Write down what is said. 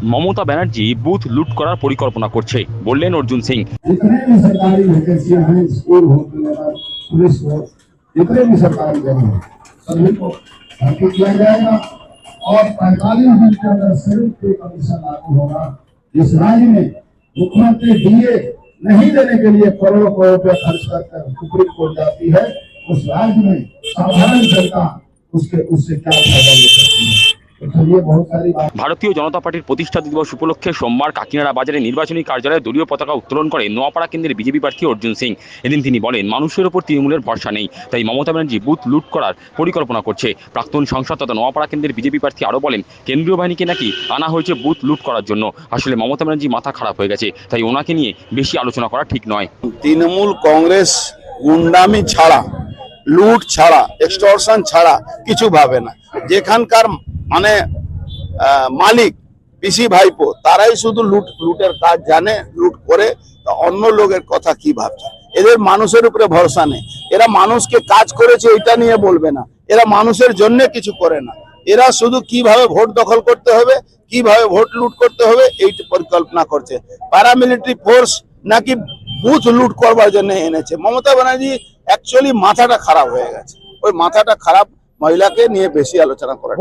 Mamata Banerjee booth লুট করার পরিকল্পনা করছে বললেন অর্জুন সিং। जितने भी सरकारी वैकेंसियां हैं, स्कूल हो, पुलिस हो, जितने भी सरकारी जगह है सभी को भर्ती किया जाएगा और 45 दिन के अंदर सिविल पे कमीशन लागू होगा। जिस राज्य में मुख्यमंत्री डीए नहीं देने के लिए करोड़ों करोड़ रुपया खर्च कर सुप्रीम कोर्ट जाती है, उस राज्य में साधारण जनता उससे क्या फायदा ले सकती है। ভারতীয় জনতা পার্টির প্রতিষ্ঠা দিবস উপলক্ষে সোমবার কাকিনাড়া বাজারে নির্বাচনী কার্যালয়ে দলীয় পতাকা উত্তোলন করে নোয়াপাড়া কেন্দ্রের বিজেপি প্রার্থী অর্জুন সিং। এদিন তিনি বলেন, মানুষের ওপর তৃণমূলের ভরসা নেই, তাই মমতা ব্যানার্জি বুথ লুট করার পরিকল্পনা করছে। প্রাক্তন সাংসদ তথা নোয়াপাড়া কেন্দ্রের বিজেপি প্রার্থী আরও বলেন, কেন্দ্রীয় বাহিনীকে নাকি আনা হয়েছে বুথ লুট করার জন্য। আসলে মমতা ব্যানার্জি মাথা খারাপ হয়ে গেছে, তাই ওনাকে নিয়ে বেশি আলোচনা করা ঠিক নয়। তৃণমূল কংগ্রেস গুন্ডামি ছাড়া, লুট ছাড়া, এক্সটর্শন ছাড়া কিছু ভাবে না। যেখানকার মানে মালিক পিসি ভাইপো তারাই শুধু লুটের কাজ জানে, লুট করে। অন্য লোকের কথা কি ভাবছে? এদের মানুষের উপরে ভরসা নেই। এরা মানুষকে কাজ করেছে এটা নিয়ে বলবে না, এরা মানুষের জন্য কিছু করে না। এরা শুধু কিভাবে ভোট দখল করতে হবে, কিভাবে ভোট লুট করতে হবে এই পরিকল্পনা করছে। প্যারামিলিটারি ফোর্স নাকি বুথ লুট করবার জন্য এনেছে। মমতা ব্যানার্জি অ্যাকচুয়ালি মাথাটা খারাপ হয়ে গেছে। ওই মাথাটা খারাপ মহিলাকে নিয়ে বেশি আলোচনা করা।